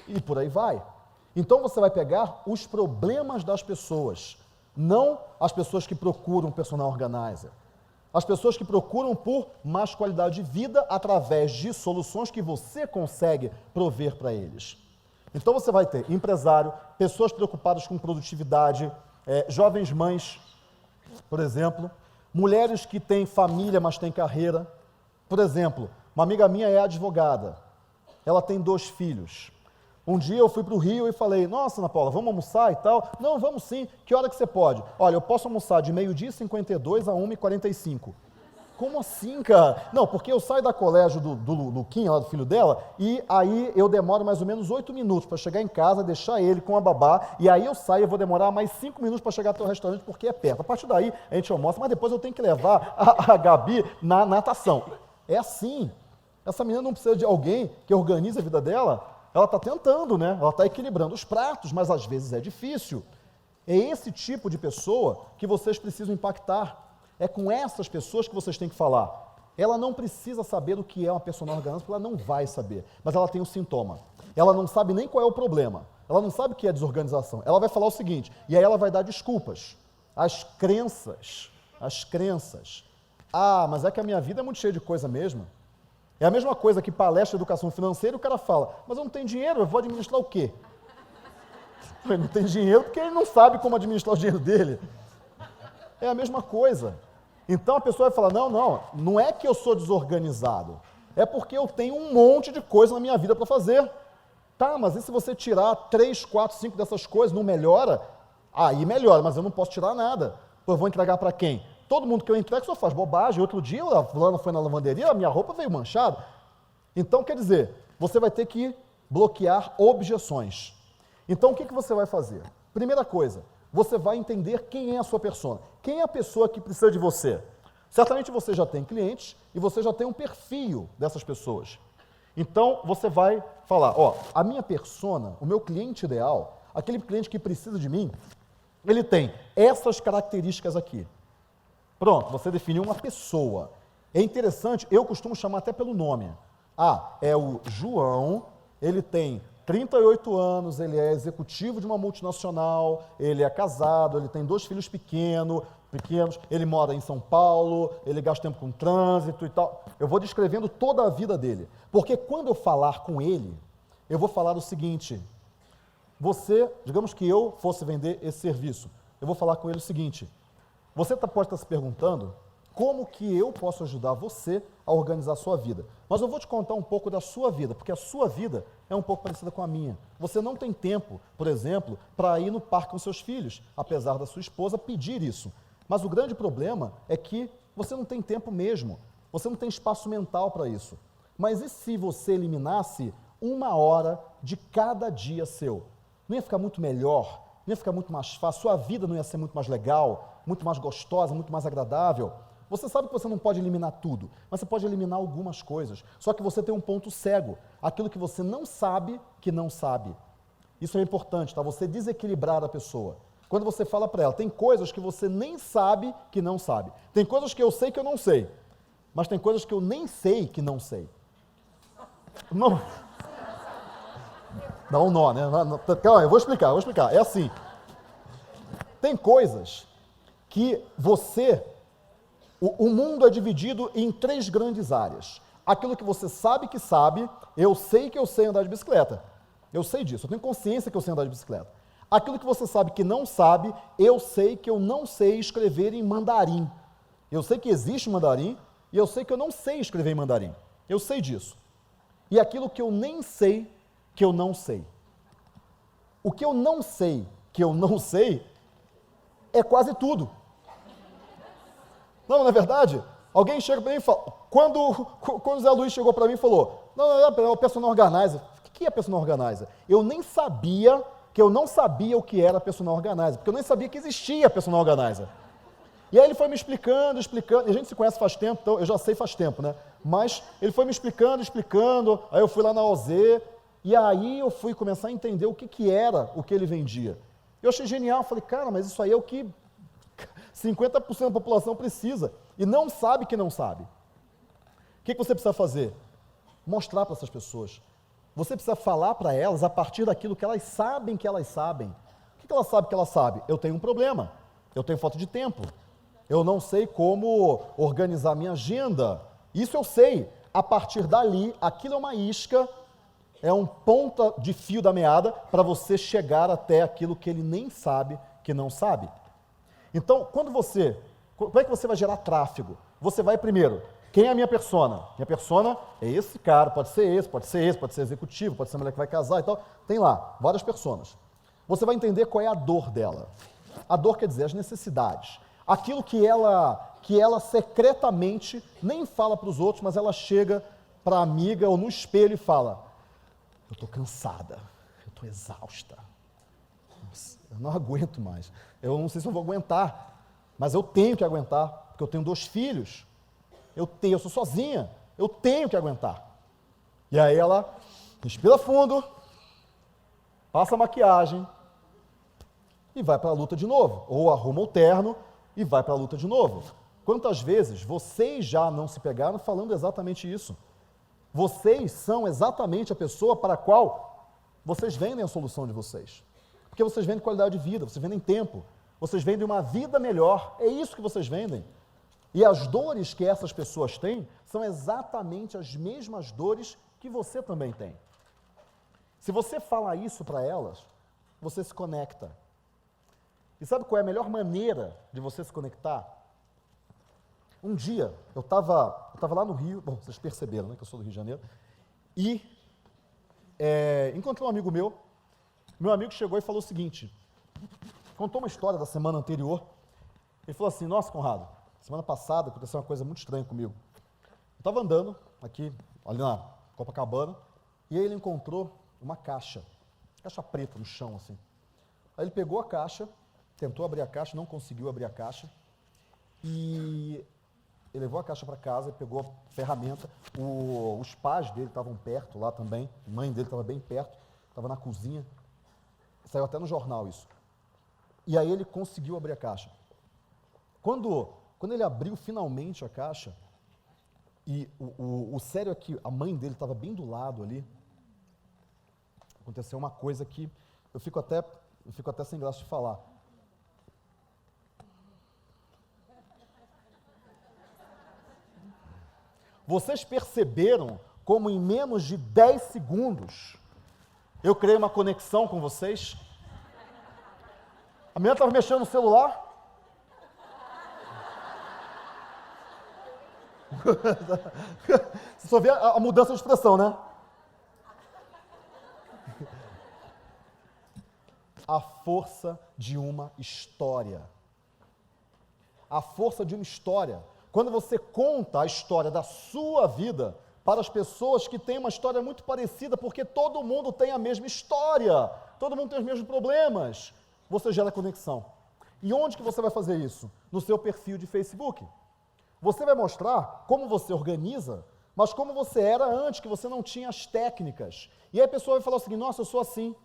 e por aí vai. Então, você vai pegar os problemas das pessoas, não as pessoas que procuram um personal organizer. As pessoas que procuram por mais qualidade de vida através de soluções que você consegue prover para eles. Então você vai ter empresário, pessoas preocupadas com produtividade, jovens mães, por exemplo, mulheres que têm família, mas têm carreira. Por exemplo, uma amiga minha é advogada, ela tem 2 filhos. Um dia eu fui para o Rio e falei, nossa, Ana Paula, vamos almoçar e tal? Não, vamos sim. Que hora que você pode? Olha, eu posso almoçar de 12h52 a 1h45. Como assim, cara? Não, porque eu saio da colégio do Luquinha, lá do filho dela, e aí eu demoro mais ou menos 8 minutos para chegar em casa, deixar ele com a babá, e aí eu saio, eu vou demorar mais 5 minutos para chegar até o restaurante, porque é perto. A partir daí, a gente almoça, mas depois eu tenho que levar a Gabi na natação. É assim. Essa menina não precisa de alguém que organize a vida dela. Ela está tentando, né? Ela está equilibrando os pratos, mas às vezes é difícil. É esse tipo de pessoa que vocês precisam impactar. É com essas pessoas que vocês têm que falar. Ela não precisa saber o que é uma personal organizer, porque ela não vai saber. Mas ela tem um sintoma. Ela não sabe nem qual é o problema. Ela não sabe o que é desorganização. Ela vai falar o seguinte, e aí ela vai dar desculpas. As crenças. Ah, mas é que a minha vida é muito cheia de coisa mesmo. É a mesma coisa que palestra de educação financeira, o cara fala, mas eu não tenho dinheiro, eu vou administrar o quê? Ele não tem dinheiro porque ele não sabe como administrar o dinheiro dele. É a mesma coisa. Então a pessoa vai falar, não é que eu sou desorganizado, é porque eu tenho um monte de coisa na minha vida para fazer. Tá, mas e se você tirar 3, 4, 5 dessas coisas, não melhora? Aí melhora, mas eu não posso tirar nada. Eu vou entregar para quem? Todo mundo que eu entrego só faz bobagem. Outro dia, a fulana foi na lavanderia, a minha roupa veio manchada. Então, quer dizer, você vai ter que bloquear objeções. Então, o que você vai fazer? Primeira coisa, você vai entender quem é a sua persona. Quem é a pessoa que precisa de você? Certamente você já tem clientes e você já tem um perfil dessas pessoas. Então, você vai falar, a minha persona, o meu cliente ideal, aquele cliente que precisa de mim, ele tem essas características aqui. Pronto, você definiu uma pessoa. É interessante, eu costumo chamar até pelo nome. É o João, ele tem 38 anos, ele é executivo de uma multinacional, ele é casado, ele tem 2 filhos pequenos, ele mora em São Paulo, ele gasta tempo com trânsito e tal. Eu vou descrevendo toda a vida dele, porque quando eu falar com ele, eu vou falar o seguinte, digamos que eu fosse vender esse serviço, eu vou falar com ele o seguinte, você pode estar se perguntando como que eu posso ajudar você a organizar a sua vida. Mas eu vou te contar um pouco da sua vida, porque a sua vida é um pouco parecida com a minha. Você não tem tempo, por exemplo, para ir no parque com seus filhos, apesar da sua esposa pedir isso. Mas o grande problema é que você não tem tempo mesmo, você não tem espaço mental para isso. Mas e se você eliminasse 1 hora de cada dia seu? Não ia ficar muito melhor? Não ia ficar muito mais fácil? Sua vida não ia ser muito mais legal, muito mais gostosa, muito mais agradável? Você sabe que você não pode eliminar tudo, mas você pode eliminar algumas coisas. Só que você tem um ponto cego, aquilo que você não sabe que não sabe. Isso é importante, tá? Você desequilibrar a pessoa. Quando você fala para ela, tem coisas que você nem sabe que não sabe. Tem coisas que eu sei que eu não sei, mas tem coisas que eu nem sei que não sei. Não. Dá um nó, né? Calma, eu vou explicar. É assim, tem coisas que o mundo é dividido em 3 grandes áreas. Aquilo que você sabe que sabe, eu sei que eu sei andar de bicicleta. Eu sei disso, eu tenho consciência que eu sei andar de bicicleta. Aquilo que você sabe que não sabe, eu sei que eu não sei escrever em mandarim. Eu sei que existe mandarim e eu sei que eu não sei escrever em mandarim. Eu sei disso. E aquilo que eu nem sei, que eu não sei. O que eu não sei, que eu não sei, é quase tudo. Não é verdade? Alguém chega para mim e fala, quando o Zé Luiz chegou para mim e falou, não, é o personal organizer. O que é personal organizer? Eu nem sabia que eu não sabia o que era personal organizer, porque eu nem sabia que existia personal organizer. E aí ele foi me explicando, e a gente se conhece faz tempo, então eu já sei faz tempo, né? Mas ele foi me explicando, aí eu fui lá na OZ, e aí eu fui começar a entender o que era o que ele vendia. Eu achei genial, falei, cara, mas isso aí é o que 50% da população precisa, e não sabe que não sabe. O que você precisa fazer? Mostrar para essas pessoas. Você precisa falar para elas a partir daquilo que elas sabem que elas sabem. O que ela sabe que ela sabe? Eu tenho um problema, eu tenho falta de tempo, eu não sei como organizar minha agenda. Isso eu sei. A partir dali, aquilo é uma isca, é um ponta de fio da meada para você chegar até aquilo que ele nem sabe que não sabe. Então, como é que você vai gerar tráfego? Você vai primeiro, quem é a minha persona? Minha persona é esse cara, pode ser esse, pode ser esse, pode ser executivo, pode ser a mulher que vai casar e tal. Tem lá, várias personas. Você vai entender qual é a dor dela. A dor quer dizer as necessidades. Aquilo que ela secretamente nem fala para os outros, mas ela chega para a amiga ou no espelho e fala, eu estou cansada, eu estou exausta, eu não aguento mais, eu não sei se eu vou aguentar, mas eu tenho que aguentar, porque eu tenho 2 filhos, eu sou sozinha, eu tenho que aguentar. E aí ela respira fundo, passa a maquiagem e vai para a luta de novo, ou arruma o terno e vai para a luta de novo. Quantas vezes vocês já não se pegaram falando exatamente isso? Vocês são exatamente a pessoa para a qual vocês vendem a solução de vocês. Porque vocês vendem qualidade de vida, vocês vendem tempo, vocês vendem uma vida melhor, é isso que vocês vendem. E as dores que essas pessoas têm são exatamente as mesmas dores que você também tem. Se você fala isso para elas, você se conecta. E sabe qual é a melhor maneira de você se conectar? Um dia, eu estava lá no Rio, bom, vocês perceberam, né, que eu sou do Rio de Janeiro, e encontrei um amigo meu amigo chegou e falou o seguinte, contou uma história da semana anterior, ele falou assim, nossa, Conrado, semana passada aconteceu uma coisa muito estranha comigo. Eu estava andando aqui, ali na Copacabana, e aí ele encontrou uma caixa preta no chão, assim. Aí ele pegou a caixa, tentou abrir a caixa, não conseguiu abrir a caixa, e ele levou a caixa para casa, pegou a ferramenta, os pais dele estavam perto lá também, a mãe dele estava bem perto, estava na cozinha, saiu até no jornal isso. E aí ele conseguiu abrir a caixa. Quando ele abriu finalmente a caixa, e o sério é que a mãe dele estava bem do lado ali, aconteceu uma coisa que eu fico até sem graça de falar. Vocês perceberam como em menos de 10 segundos eu criei uma conexão com vocês? A menina estava mexendo no celular. Você só vê a mudança de expressão, né? A força de uma história. A força de uma história. Quando você conta a história da sua vida para as pessoas que têm uma história muito parecida, porque todo mundo tem a mesma história, todo mundo tem os mesmos problemas, você gera conexão. E onde que você vai fazer isso? No seu perfil de Facebook. Você vai mostrar como você organiza, mas como você era antes, que você não tinha as técnicas. E aí a pessoa vai falar o seguinte, nossa, eu sou assim,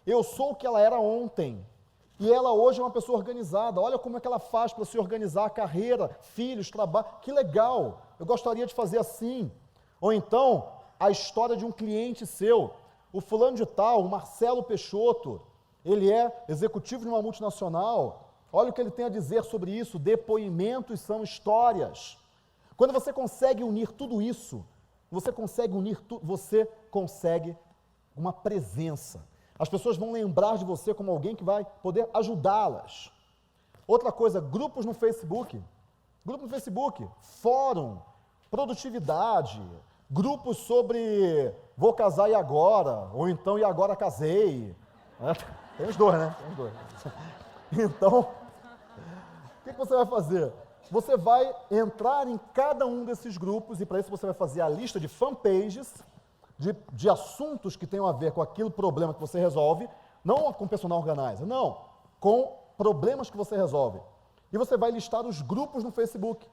eu sou o que ela era ontem. E ela hoje é uma pessoa organizada, olha como é que ela faz para se organizar a carreira, filhos, trabalho, que legal, eu gostaria de fazer assim. Ou então, a história de um cliente seu, o fulano de tal, o Marcelo Peixoto, ele é executivo de uma multinacional, olha o que ele tem a dizer sobre isso, depoimentos são histórias. Quando você consegue unir tudo isso, você consegue uma presença. As pessoas vão lembrar de você como alguém que vai poder ajudá-las. Outra coisa, grupos no Facebook, fórum, produtividade, grupos sobre vou casar e agora, ou então e agora casei. Tem os dois, né? Tem os dois. Então, o que você vai fazer? Você vai entrar em cada um desses grupos e para isso você vai fazer a lista de fanpages, de assuntos que tenham a ver com aquele problema que você resolve, Não com personal organizer, não. Com problemas que você resolve. E você vai listar os grupos no Facebook.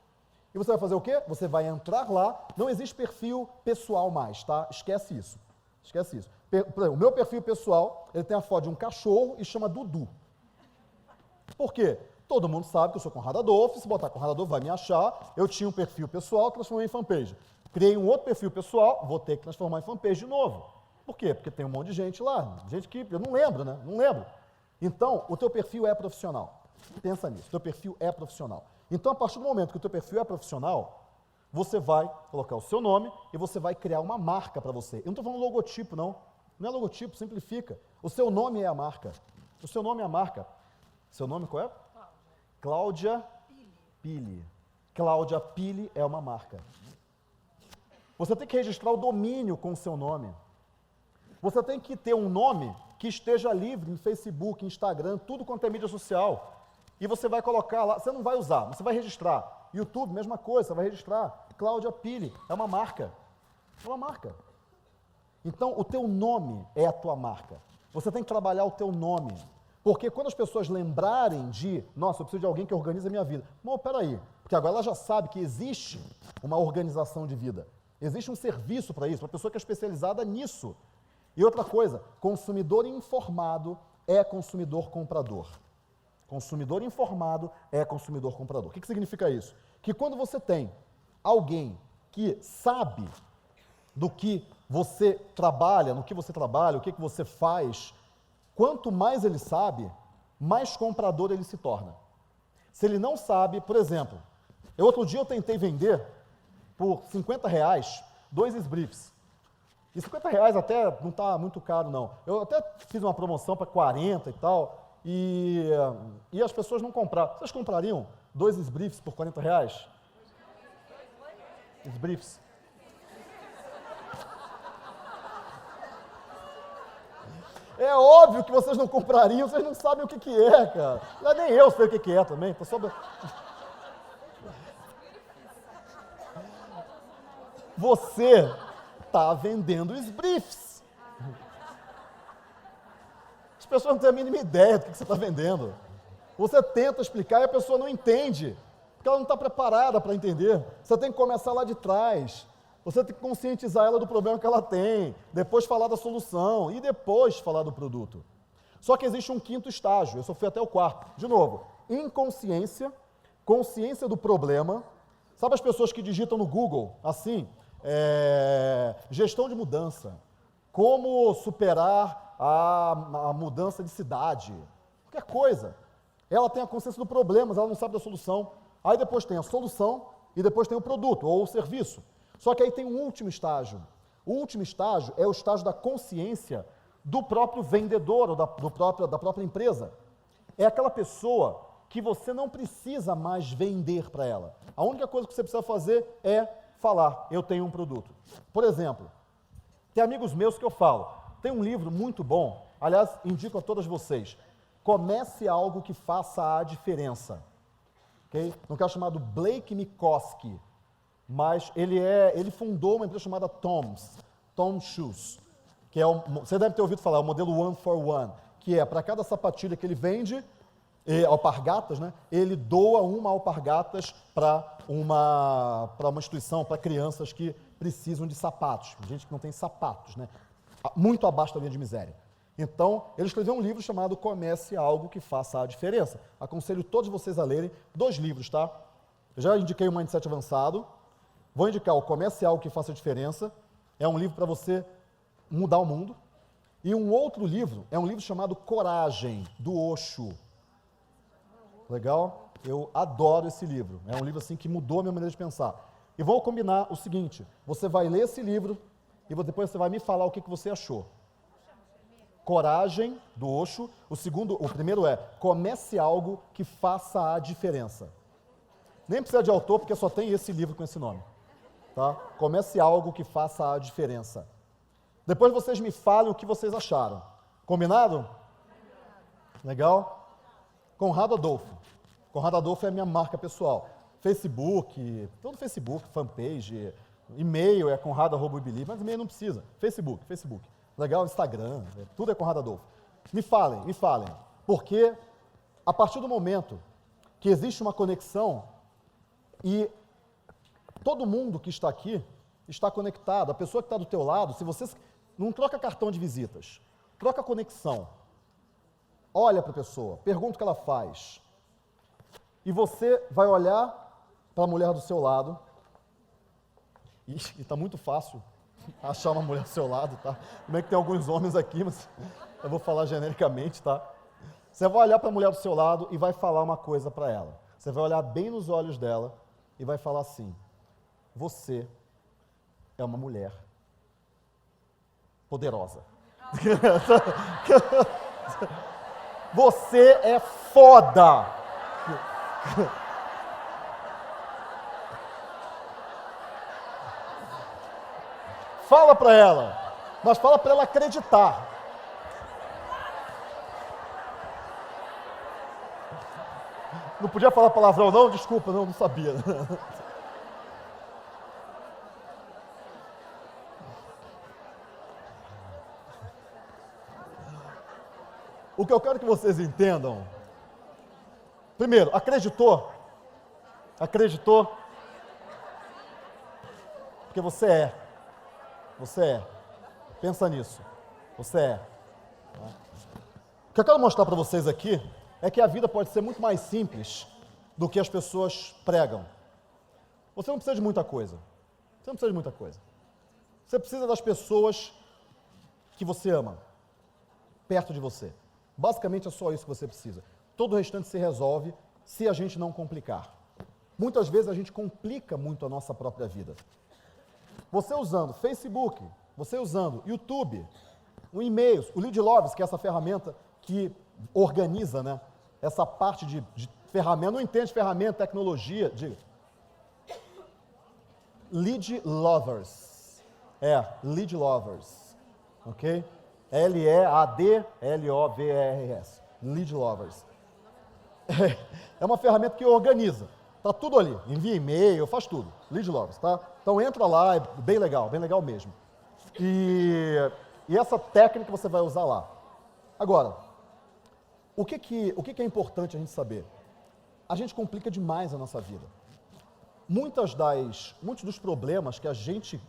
E você vai fazer o quê? Você vai entrar lá, não existe perfil pessoal mais, tá? Esquece isso. Esquece isso. Por exemplo, o meu perfil pessoal, ele tem a foto de um cachorro e chama Dudu. Por quê? Todo mundo sabe que eu sou Conrado Adolfo, se botar Conrado Adolfo vai me achar. Eu tinha um perfil pessoal, transformei em fanpage. Criei um outro perfil pessoal, vou ter que transformar em fanpage de novo. Por quê? Porque tem um monte de gente lá, gente que eu não lembro, né? Não lembro. Então, o teu perfil é profissional. Pensa nisso, o teu perfil é profissional. Então, a partir do momento que o teu perfil é profissional, você vai colocar o seu nome e você vai criar uma marca para você. Eu não estou falando logotipo, não. Não é logotipo, simplifica. O seu nome é a marca. O seu nome é a marca. Seu nome qual é? Cláudia Pili. Cláudia Pili é uma marca. Você tem que registrar o domínio com o seu nome. Você tem que ter um nome que esteja livre em Facebook, Instagram, tudo quanto é mídia social. E você vai colocar lá, você não vai usar, você vai registrar. YouTube, mesma coisa, você vai registrar. Cláudia Pili, é uma marca. É uma marca. Então, o teu nome é a tua marca. Você tem que trabalhar o teu nome. Porque quando as pessoas lembrarem de, nossa, eu preciso de alguém que organize a minha vida. Não, peraí, porque agora ela já sabe que existe uma organização de vida. Existe um serviço para isso, uma pessoa que é especializada nisso. E outra coisa, consumidor informado é consumidor comprador. Consumidor informado é consumidor comprador. O que significa isso? Que quando você tem alguém que sabe do que você trabalha, no que você trabalha, o que você faz, quanto mais ele sabe, mais comprador ele se torna. Se ele não sabe, por exemplo, outro dia eu tentei vender por R$50 2 briefs. E R$50 até não está muito caro, não. Eu até fiz uma promoção para 40 e tal, e as pessoas não compraram. Vocês comprariam 2 briefs por R$40? Os briefs. É óbvio que vocês não comprariam, vocês não sabem o que é, cara. Não é nem eu sei o que é também. Tô só... Você está vendendo os briefs. As pessoas não têm a mínima ideia do que você está vendendo. Você tenta explicar e a pessoa não entende, porque ela não está preparada para entender. Você tem que começar lá de trás. Você tem que conscientizar ela do problema que ela tem, depois falar da solução e depois falar do produto. Só que existe um quinto estágio, eu só fui até o quarto. De novo, inconsciência, consciência do problema. Sabe as pessoas que digitam no Google, assim, gestão de mudança, como superar a mudança de cidade, qualquer coisa. Ela tem a consciência do problema, mas ela não sabe da solução. Aí depois tem a solução e depois tem o produto ou o serviço. Só que aí tem um último estágio. O último estágio é o estágio da consciência do próprio vendedor ou da própria empresa. É aquela pessoa que você não precisa mais vender para ela. A única coisa que você precisa fazer é falar, eu tenho um produto. Por exemplo, tem amigos meus que eu falo, tem um livro muito bom, aliás, indico a todas vocês, Comece Algo que Faça a Diferença. Okay? Um cara chamado Blake Mycoskie, mas ele fundou uma empresa chamada Tom Shoes, que você deve ter ouvido falar, o modelo One for One, que é para cada sapatilha que ele vende, alpargatas, né, ele doa uma alpargatas para uma instituição, para crianças que precisam de sapatos, gente que não tem sapatos, né, muito abaixo da linha de miséria. Então, ele escreveu um livro chamado Comece Algo que Faça a Diferença. Aconselho todos vocês a lerem 2 livros, tá? Eu já indiquei o Mindset Avançado, vou indicar o Comece Algo que Faça a Diferença, é um livro para você mudar o mundo. E um outro livro, é um livro chamado Coragem, do Osho. Legal? Eu adoro esse livro, é um livro assim que mudou a minha maneira de pensar. E vou combinar o seguinte, você vai ler esse livro e depois você vai me falar o que você achou. Coragem, do Osho. O primeiro é Comece Algo que Faça a Diferença. Nem precisa de autor, porque só tem esse livro com esse nome. Tá? Comece Algo que Faça a Diferença. Depois vocês me falem o que vocês acharam. Combinado? Legal? Conrado Adolfo. Conrado Adolfo é a minha marca pessoal. Facebook, todo Facebook, fanpage, e-mail é conrado@ibelieve, mas e-mail não precisa. Facebook. Legal? Instagram, tudo é Conrado Adolfo. Me falem. Porque a partir do momento que existe uma conexão e todo mundo que está aqui está conectado, a pessoa que está do teu lado, se você não troca cartão de visitas, troca conexão, olha para a pessoa, pergunta o que ela faz, e você vai olhar para a mulher do seu lado, e está muito fácil achar uma mulher do seu lado, tá? Como é que tem alguns homens aqui, mas eu vou falar genericamente, tá? Você vai olhar para a mulher do seu lado e vai falar uma coisa para ela. Você vai olhar bem nos olhos dela e vai falar assim: você é uma mulher poderosa. Você é foda. Fala para ela, mas fala para ela acreditar. Não podia falar palavrão não? Desculpa, não sabia. O que eu quero que vocês entendam, primeiro, acreditou? Acreditou? Porque você é. Você é. Pensa nisso. Você é. O que eu quero mostrar para vocês aqui é que a vida pode ser muito mais simples do que as pessoas pregam. Você não precisa de muita coisa. Você não precisa de muita coisa. Você precisa das pessoas que você ama perto de você. Basicamente é só isso que você precisa. Todo o restante se resolve se a gente não complicar. Muitas vezes a gente complica muito a nossa própria vida. Você usando Facebook, você usando YouTube, o e-mail, o Lead Loves, que é essa ferramenta que organiza, né, essa parte de ferramenta, não entende ferramenta, tecnologia, diga. Lead Lovers. Lead Lovers. Ok? Leadlovers. Lead Lovers. É uma ferramenta que organiza. Tá tudo ali. Envia e-mail, faz tudo. Lead Lovers, tá? Então entra lá, é bem legal mesmo. E essa técnica você vai usar lá. Agora, o que é importante a gente saber? A gente complica demais a nossa vida. Muitos dos problemas que a gente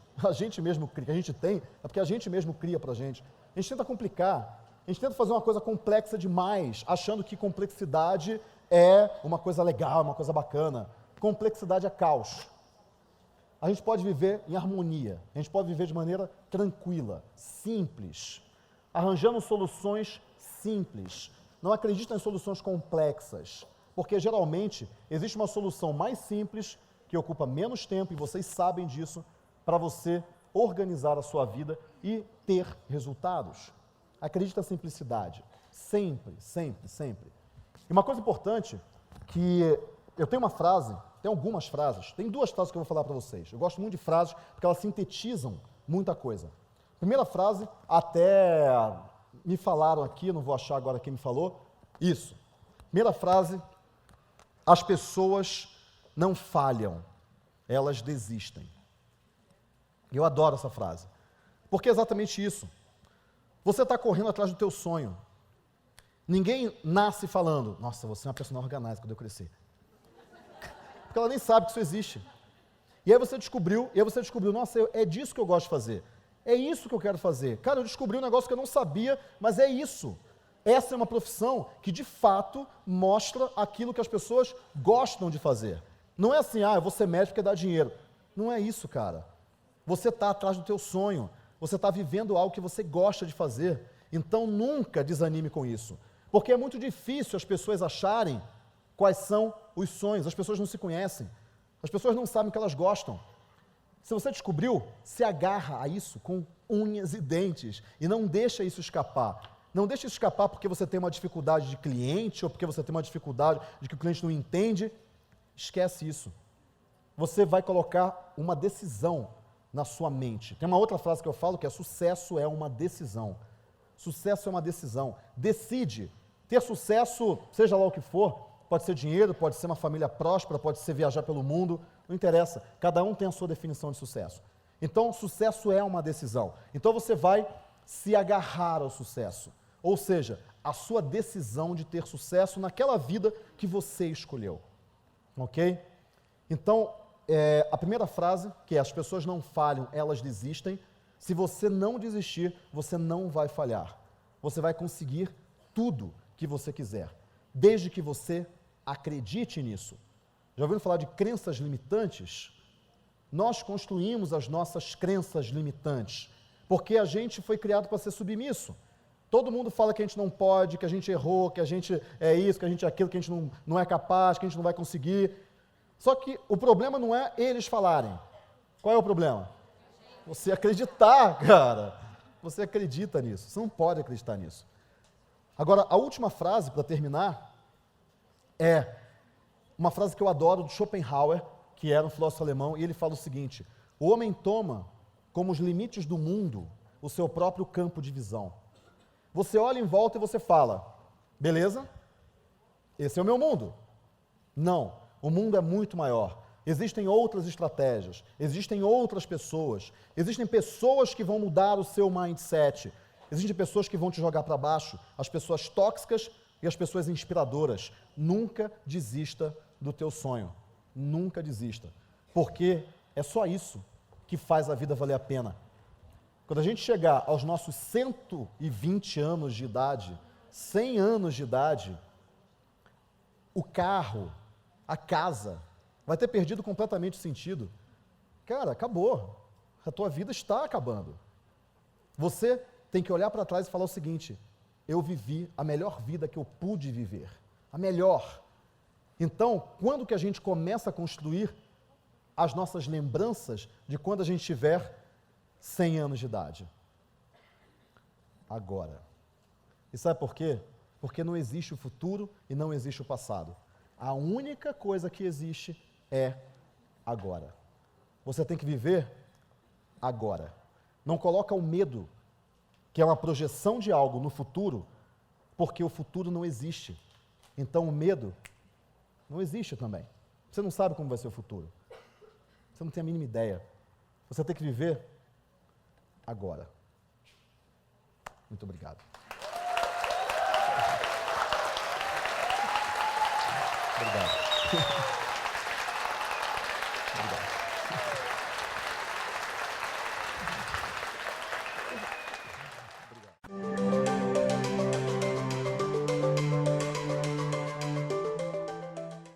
mesmo cria, que a gente tem, é porque a gente mesmo cria pra gente. A gente tenta complicar, a gente tenta fazer uma coisa complexa demais, achando que complexidade é uma coisa legal, uma coisa bacana. Complexidade é caos. A gente pode viver em harmonia, a gente pode viver de maneira tranquila, simples, arranjando soluções simples. Não acredita em soluções complexas, porque geralmente existe uma solução mais simples, que ocupa menos tempo, e vocês sabem disso, para você organizar a sua vida e ter resultados. Acredita na simplicidade. Sempre, sempre, sempre. E uma coisa importante, que eu tenho uma frase, tem algumas frases, tem duas frases que eu vou falar para vocês. Eu gosto muito de frases, porque elas sintetizam muita coisa. Primeira frase, até me falaram aqui, não vou achar agora quem me falou, isso. Primeira frase, as pessoas não falham, elas desistem. Eu adoro essa frase, porque é exatamente isso. Você está correndo atrás do teu sonho. Ninguém nasce falando, nossa, você é uma personal organizer quando eu crescer. Porque ela nem sabe que isso existe. E aí você descobriu, nossa, é disso que eu gosto de fazer. É isso que eu quero fazer. Cara, eu descobri um negócio que eu não sabia, mas é isso. Essa é uma profissão que, de fato, mostra aquilo que as pessoas gostam de fazer. Não é assim, eu vou ser médico porque dá dinheiro. Não é isso, cara. Você está atrás do teu sonho. Você está vivendo algo que você gosta de fazer. Então, nunca desanime com isso. Porque é muito difícil as pessoas acharem quais são os sonhos. As pessoas não se conhecem. As pessoas não sabem o que elas gostam. Se você descobriu, se agarra a isso com unhas e dentes e não deixa isso escapar. Não deixa isso escapar porque você tem uma dificuldade de cliente ou porque você tem uma dificuldade de que o cliente não entende. Esquece isso. Você vai colocar uma decisão na sua mente. Tem uma outra frase que eu falo que é: sucesso é uma decisão. Sucesso é uma decisão. Decide. Ter sucesso, seja lá o que for, pode ser dinheiro, pode ser uma família próspera, pode ser viajar pelo mundo, não interessa. Cada um tem a sua definição de sucesso. Então, sucesso é uma decisão. Então, você vai se agarrar ao sucesso. Ou seja, a sua decisão de ter sucesso naquela vida que você escolheu. Ok? Então, a primeira frase, que é: as pessoas não falham, elas desistem. Se você não desistir, você não vai falhar. Você vai conseguir tudo que você quiser, desde que você acredite nisso. Já ouviram falar de crenças limitantes? Nós construímos as nossas crenças limitantes, porque a gente foi criado para ser submisso. Todo mundo fala que a gente não pode, que a gente errou, que a gente é isso, que a gente é aquilo, que a gente não é capaz, que a gente não vai conseguir. Só que o problema não é eles falarem. Qual é o problema? Você acreditar, cara. Você acredita nisso. Você não pode acreditar nisso. Agora, a última frase, para terminar, é uma frase que eu adoro, do Schopenhauer, que era um filósofo alemão, e ele fala o seguinte: o homem toma como os limites do mundo o seu próprio campo de visão. Você olha em volta e você fala: beleza, esse é o meu mundo. Não, o mundo é muito maior. Existem outras estratégias, existem outras pessoas, existem pessoas que vão mudar o seu mindset, existem pessoas que vão te jogar para baixo, as pessoas tóxicas e as pessoas inspiradoras. Nunca desista do teu sonho, nunca desista, porque é só isso que faz a vida valer a pena. Quando a gente chegar aos nossos 120 anos de idade, 100 anos de idade, o carro, a casa, vai ter perdido completamente o sentido. Cara, acabou. A tua vida está acabando. Você tem que olhar para trás e falar o seguinte: eu vivi a melhor vida que eu pude viver. A melhor. Então, quando que a gente começa a construir as nossas lembranças de quando a gente tiver 100 anos de idade? Agora. E sabe por quê? Porque não existe o futuro e não existe o passado. A única coisa que existe é agora. Você tem que viver agora. Não coloca o medo, que é uma projeção de algo no futuro, porque o futuro não existe. Então o medo não existe também. Você não sabe como vai ser o futuro. Você não tem a mínima ideia. Você tem que viver agora. Muito obrigado. Obrigado.